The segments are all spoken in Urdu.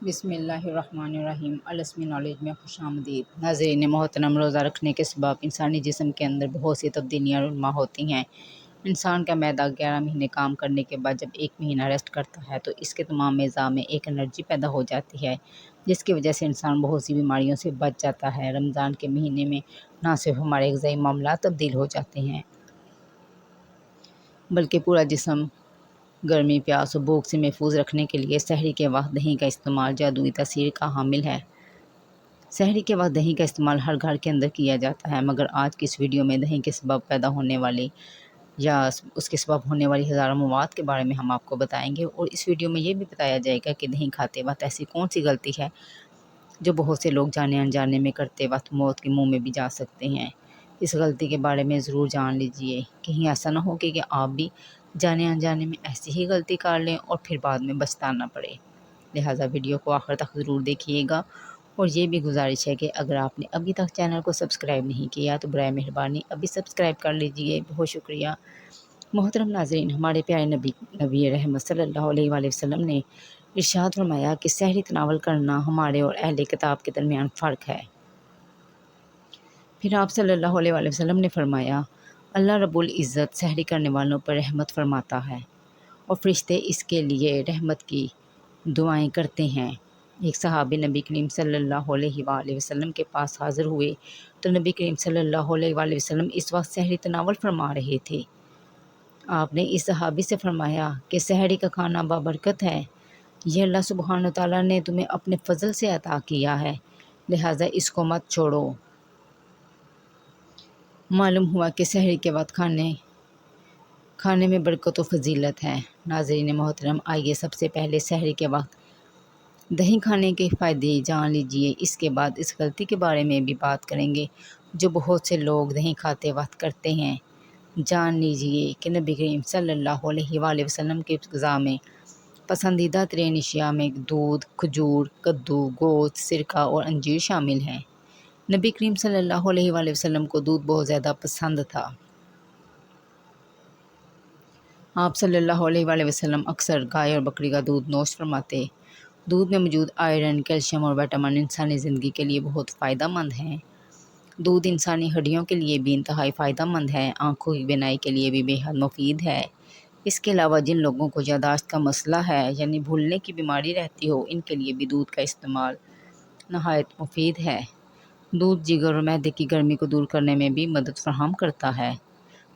بسم اللہ الرحمن الرحیم۔ الاسمی نالج میں خوش آمدید۔ ناظرین محترم، روزہ رکھنے کے سبب انسانی جسم کے اندر بہت سی تبدیلیاں رونما ہوتی ہیں۔ انسان کا معدہ 11 مہینے کام کرنے کے بعد جب 1 مہینہ ریسٹ کرتا ہے تو اس کے تمام اعضاء میں ایک انرجی پیدا ہو جاتی ہے، جس کی وجہ سے انسان بہت سی بیماریوں سے بچ جاتا ہے۔ رمضان کے مہینے میں نہ صرف ہمارے غذائی معاملات تبدیل ہو جاتے ہیں بلکہ پورا جسم گرمی، پیاس اور بھوک سے محفوظ رکھنے کے لیے سحری کے وقت دہی کا استعمال جادوئی تاثیر کا حامل ہے۔ سحری کے وقت دہی کا استعمال ہر گھر کے اندر کیا جاتا ہے، مگر آج کی اس ویڈیو میں دہی کے سبب پیدا ہونے والی یا اس کے سبب ہونے والی ہزاروں مواد کے بارے میں ہم آپ کو بتائیں گے، اور اس ویڈیو میں یہ بھی بتایا جائے گا کہ دہی کھاتے وقت ایسی کون سی غلطی ہے جو بہت سے لوگ جانے انجانے میں کرتے وقت موت کے منہ میں بھی جا سکتے ہیں۔ اس غلطی کے بارے میں ضرور جان لیجئے، کہیں ایسا نہ ہو کہ آپ بھی جانے انجانے میں ایسی ہی غلطی کر لیں اور پھر بعد میں پچھتانا پڑے۔ لہٰذا ویڈیو کو آخر تک ضرور دیکھیے گا، اور یہ بھی گزارش ہے کہ اگر آپ نے ابھی تک چینل کو سبسکرائب نہیں کیا تو برائے مہربانی ابھی سبسکرائب کر لیجئے۔ بہت شکریہ۔ محترم ناظرین، ہمارے پیارے نبی رحمت صلی اللہ علیہ وآلہ وسلم نے ارشاد فرمایا کہ سحری تناول کرنا ہمارے اور اہل کتاب کے درمیان فرق ہے۔ پھر آپ صلی اللہ علیہ وآلہ وسلم نے فرمایا، اللہ رب العزت سحری کرنے والوں پر رحمت فرماتا ہے اور فرشتے اس کے لیے رحمت کی دعائیں کرتے ہیں۔ ایک صحابی نبی کریم صلی اللہ علیہ وآلہ وسلم کے پاس حاضر ہوئے تو نبی کریم صلی اللہ علیہ وآلہ وسلم اس وقت سحری تناول فرما رہے تھے۔ آپ نے اس صحابی سے فرمایا کہ سحری کا کھانا بابرکت ہے، یہ اللہ سبحانہ تعالیٰ نے تمہیں اپنے فضل سے عطا کیا ہے، لہٰذا اس کو مت چھوڑو۔ معلوم ہوا کہ سحری کے وقت کھانے میں برکت و فضیلت ہے۔ ناظرین محترم، آئیے سب سے پہلے سحری کے وقت دہی کھانے کے فائدے جان لیجئے، اس کے بعد اس غلطی کے بارے میں بھی بات کریں گے جو بہت سے لوگ دہی کھاتے وقت کرتے ہیں۔ جان لیجئے کہ نبی کریم صلی اللہ علیہ وآلہ وسلم کے غذا میں پسندیدہ ترین اشیاء میں دودھ، کھجور، کدو، گوشت، سرکہ اور انجیر شامل ہیں۔ نبی کریم صلی اللہ علیہ وآلہ وسلم کو دودھ بہت زیادہ پسند تھا۔ آپ صلی اللہ علیہ وآلہ وسلم اکثر گائے اور بکری کا دودھ نوش فرماتے۔ دودھ میں موجود آئرن، کیلشیم اور وٹامن انسانی زندگی کے لیے بہت فائدہ مند ہیں۔ دودھ انسانی ہڈیوں کے لیے بھی انتہائی فائدہ مند ہے، آنکھوں کی بینائی کے لیے بھی بے حد مفید ہے۔ اس کے علاوہ جن لوگوں کو یادداشت کا مسئلہ ہے یعنی بھولنے کی بیماری رہتی ہو، ان کے لیے بھی دودھ کا استعمال نہایت مفید ہے۔ دودھ جگر اور معدے کی گرمی کو دور کرنے میں بھی مدد فراہم کرتا ہے۔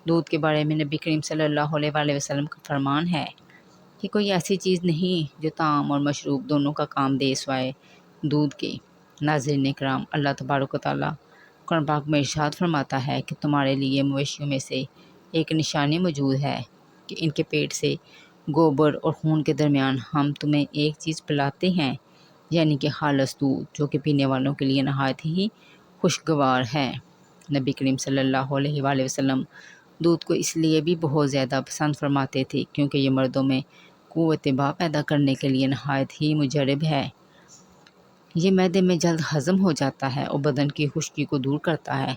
دودھ کے بارے میں نبی کریم صلی اللہ علیہ وآلہ وسلم کا فرمان ہے کہ کوئی ایسی چیز نہیں جو طعام اور مشروب دونوں کا کام دے سوائے دودھ کے۔ ناظرین اکرام، اللہ تبارک و تعالیٰ قرآن پاک میں ارشاد فرماتا ہے کہ تمہارے لیے مویشیوں میں سے ایک نشانی موجود ہے کہ ان کے پیٹ سے گوبر اور خون کے درمیان ہم تمہیں ایک چیز پلاتے ہیں، یعنی کہ خالص دودھ جو کہ پینے والوں کے لیے نہایت ہی خوشگوار ہے۔ نبی کریم صلی اللہ علیہ وآلہ وسلم دودھ کو اس لیے بھی بہت زیادہ پسند فرماتے تھے کیونکہ یہ مردوں میں قوت با پیدا کرنے کے لیے نہایت ہی مجرب ہے۔ یہ معدے میں جلد ہضم ہو جاتا ہے اور بدن کی خشکی کو دور کرتا ہے،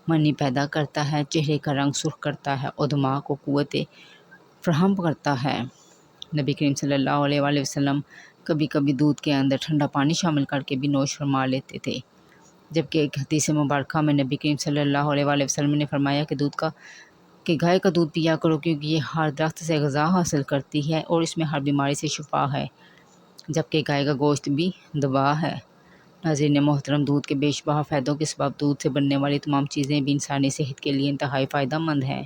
منی پیدا کرتا ہے، چہرے کا رنگ سرخ کرتا ہے اور دماغ کو قوت فراہم کرتا ہے۔ نبی کریم صلی اللہ علیہ وآلہ وسلم کبھی کبھی دودھ کے اندر ٹھنڈا پانی شامل کر کے بھی نوش فرما لیتے تھے، جبکہ ایک حدیث مبارکہ میں نبی کریم صلی اللہ علیہ وآلہ وسلم نے فرمایا کہ گائے کا دودھ پیا کرو کیونکہ یہ ہر درخت سے غذا حاصل کرتی ہے اور اس میں ہر بیماری سے شفا ہے، جبکہ گائے کا گوشت بھی دوا ہے۔ ناظرین محترم، دودھ کے بے شمار فائدوں کے سبب دودھ سے بننے والی تمام چیزیں بھی انسانی صحت کے لیے انتہائی فائدہ مند ہیں۔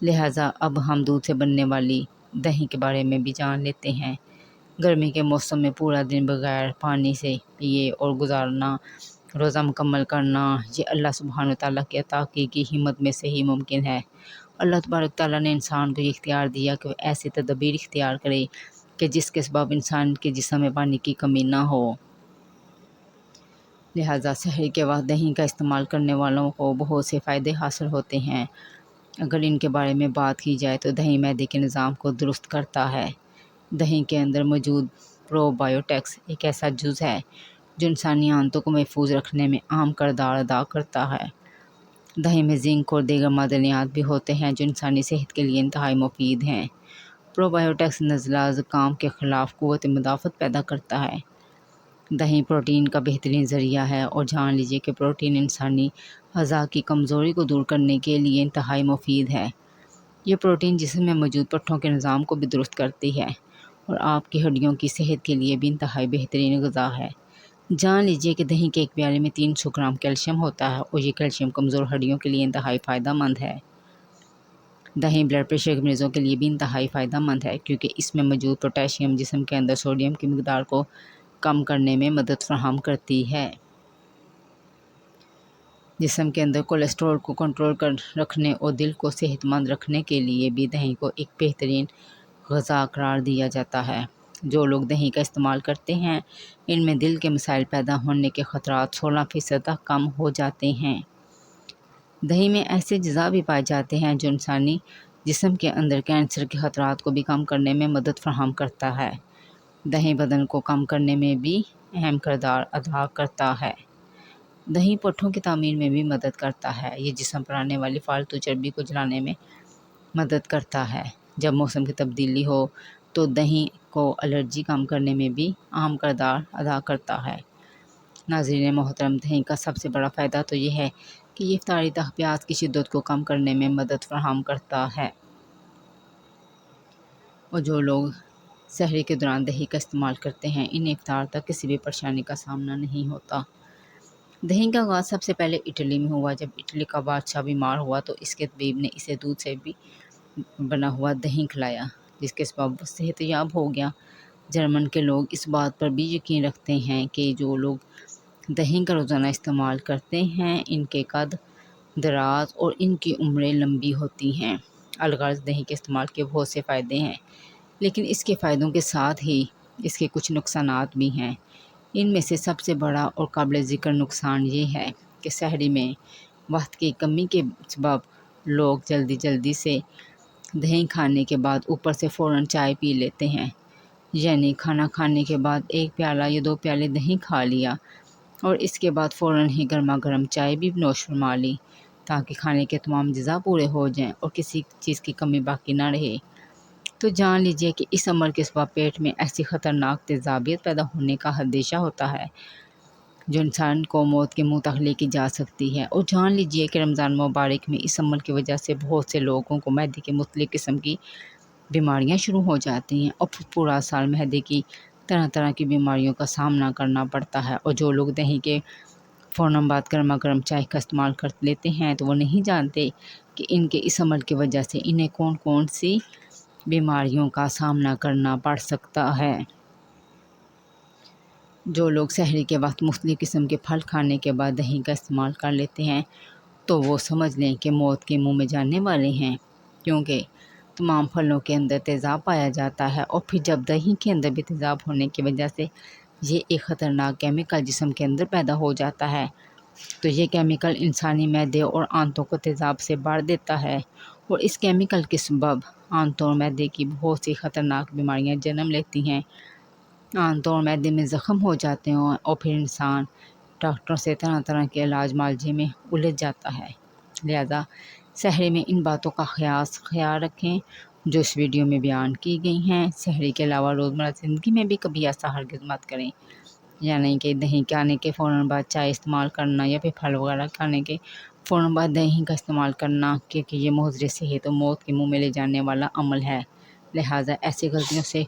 لہٰذا اب ہم دودھ سے بننے والی دہی کے بارے میں بھی جان لیتے ہیں۔ گرمی کے موسم میں پورا دن بغیر پانی سے پیے اور گزارنا، روزہ مکمل کرنا، یہ اللہ سبحانہ تعالیٰ کی عطا کی ہمت میں سے ہی ممکن ہے۔ اللہ تبارک تعالیٰ نے انسان کو یہ اختیار دیا کہ وہ ایسی تدابیر اختیار کرے کہ جس کے سبب انسان کے جسم میں پانی کی کمی نہ ہو۔ لہٰذا سحری کے وقت دہی کا استعمال کرنے والوں کو بہت سے فائدے حاصل ہوتے ہیں۔ اگر ان کے بارے میں بات کی جائے تو دہی معدے کے نظام کو درست کرتا ہے۔ دہی کے اندر موجود پرو بایوٹکس ایک ایسا جز ہے جو انسانی آنتوں کو محفوظ رکھنے میں اہم کردار ادا کرتا ہے۔ دہی میں زنک اور دیگر معدنیات بھی ہوتے ہیں جو انسانی صحت کے لیے انتہائی مفید ہیں۔ پرو بایوٹکس نزلہ زکام کے خلاف قوت مدافعت پیدا کرتا ہے۔ دہی پروٹین کا بہترین ذریعہ ہے اور جان لیجیے کہ پروٹین انسانی اعضاء کی کمزوری کو دور کرنے کے لیے انتہائی مفید ہے۔ یہ پروٹین جسم میں موجود پٹھوں کے نظام کو بھی درست کرتی ہے اور آپ کی ہڈیوں کی صحت کے لیے بھی انتہائی بہترین غذا ہے۔ جان لیجیے کہ دہی کے ایک پیالے میں 300 گرام کیلشیم ہوتا ہے اور یہ کیلشیم کمزور ہڈیوں کے لیے انتہائی فائدہ مند ہے۔ دہی بلڈ پریشر کے مریضوں کے لیے بھی انتہائی فائدہ مند ہے کیونکہ اس میں موجود پوٹاشیم جسم کے اندر سوڈیم کی مقدار کو کم کرنے میں مدد فراہم کرتی ہے۔ جسم کے اندر کولیسٹرول کو کنٹرول کر رکھنے اور دل کو صحت مند رکھنے کے لیے بھی دہی کو ایک بہترین غذا قرار دیا جاتا ہے۔ جو لوگ دہی کا استعمال کرتے ہیں ان میں دل کے مسائل پیدا ہونے کے خطرات 16% تک کم ہو جاتے ہیں۔ دہی میں ایسے اجزاء بھی پائے جاتے ہیں جو انسانی جسم کے اندر کینسر کے خطرات کو بھی کم کرنے میں مدد فراہم کرتا ہے۔ دہی بدن کو کم کرنے میں بھی اہم کردار ادا کرتا ہے۔ دہی پٹھوں کی تعمیر میں بھی مدد کرتا ہے۔ یہ جسم پر آنے والی فالتو چربی کو جلانے میں مدد کرتا ہے۔ جب موسم کی تبدیلی ہو تو دہی کو الرجی کم کرنے میں بھی اہم کردار ادا کرتا ہے۔ ناظرین محترم، دہی کا سب سے بڑا فائدہ تو یہ ہے کہ یہ افطاری تک پیاس کی شدت کو کم کرنے میں مدد فراہم کرتا ہے اور جو لوگ سحری کے دوران دہی کا استعمال کرتے ہیں انہیں افطار تک کسی بھی پریشانی کا سامنا نہیں ہوتا۔ دہی کا آغاز سب سے پہلے اٹلی میں ہوا۔ جب اٹلی کا بادشاہ بیمار ہوا تو اس کے طبیب نے اسے دودھ سے بھی بنا ہوا دہی کھلایا جس کے سبب وہ صحت یاب ہو گیا۔ جرمن کے لوگ اس بات پر بھی یقین رکھتے ہیں کہ جو لوگ دہی کا روزانہ استعمال کرتے ہیں ان کے قد دراز اور ان کی عمریں لمبی ہوتی ہیں۔ الغرض دہی کے استعمال کے بہت سے فائدے ہیں لیکن اس کے فائدوں کے ساتھ ہی اس کے کچھ نقصانات بھی ہیں۔ ان میں سے سب سے بڑا اور قابل ذکر نقصان یہ ہے کہ سحری میں وقت کی کمی کے سبب لوگ جلدی سے دہی کھانے کے بعد اوپر سے فوراً چائے پی لیتے ہیں، یعنی کھانا کھانے کے بعد 1 پیالہ یا 2 پیالے دہی کھا لیا اور اس کے بعد فوراً ہی گرما گرم چائے بھی نوش فرما لی تاکہ کھانے کے تمام اجزاء پورے ہو جائیں اور کسی چیز کی کمی باقی نہ رہے۔ تو جان لیجیے کہ اس عمل کے سبب پیٹ میں ایسی خطرناک تیزابیت پیدا ہونے کا اندیشہ ہوتا ہے جو انسان کو موت کے منہ تک لے کے جا سکتی ہے۔ اور جان لیجیے کہ رمضان مبارک میں اس عمل کی وجہ سے بہت سے لوگوں کو معدے کی مختلف قسم کی بیماریاں شروع ہو جاتی ہیں اور پورا سال معدے کی طرح کی بیماریوں کا سامنا کرنا پڑتا ہے۔ اور جو لوگ دہی کے فوراً بعد گرما گرم چائے کا استعمال کر لیتے ہیں تو وہ نہیں جانتے کہ ان کے اس عمل کی وجہ سے انہیں کون سی بیماریوں کا سامنا کرنا پڑ سکتا ہے۔ جو لوگ سحری کے وقت مختلف قسم کے پھل کھانے کے بعد دہی کا استعمال کر لیتے ہیں تو وہ سمجھ لیں کہ موت کے منہ میں جانے والے ہیں، کیونکہ تمام پھلوں کے اندر تیزاب پایا جاتا ہے اور پھر جب دہی کے اندر بھی تیزاب ہونے کی وجہ سے یہ ایک خطرناک کیمیکل جسم کے اندر پیدا ہو جاتا ہے تو یہ کیمیکل انسانی معدے اور آنتوں کو تیزاب سے بھر دیتا ہے اور اس کیمیکل کے سبب آنتوں اور معدے کی بہت سی خطرناک بیماریاں جنم لیتی ہیں۔ آنتوں اور معدے میں زخم ہو جاتے ہیں اور پھر انسان ڈاکٹروں سے طرح کے علاج معالجے میں الجھ جاتا ہے۔ لہذا سحری میں ان باتوں کا خیال رکھیں جو اس ویڈیو میں بیان کی گئی ہیں۔ سحری کے علاوہ روزمرہ زندگی میں بھی کبھی ایسا ہرگز مت کریں، یعنی کہ دہی کھانے کے فوراً بعد چائے استعمال کرنا یا پھر پھل وغیرہ کھانے کے فوراً بعد دہی کا استعمال کرنا، کیونکہ یہ مضر صحت اور موت کے منہ میں لے جانے والا عمل ہے۔ لہٰذا ایسی غلطیوں سے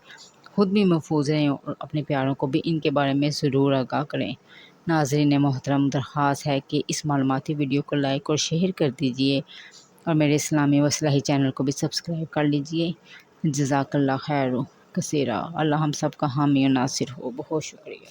خود بھی محفوظ رہیں اور اپنے پیاروں کو بھی ان کے بارے میں ضرور آگاہ کریں۔ ناظرین محترم، درخواست ہے کہ اس معلوماتی ویڈیو کو لائک اور شیئر کر دیجیے اور میرے اسلامی و اصلاحی چینل کو بھی سبسکرائب کر لیجیے۔ جزاک اللہ خیر کثیرا۔ اللہ ہم سب کا حامی و ناصر ہو۔ بہت شکریہ۔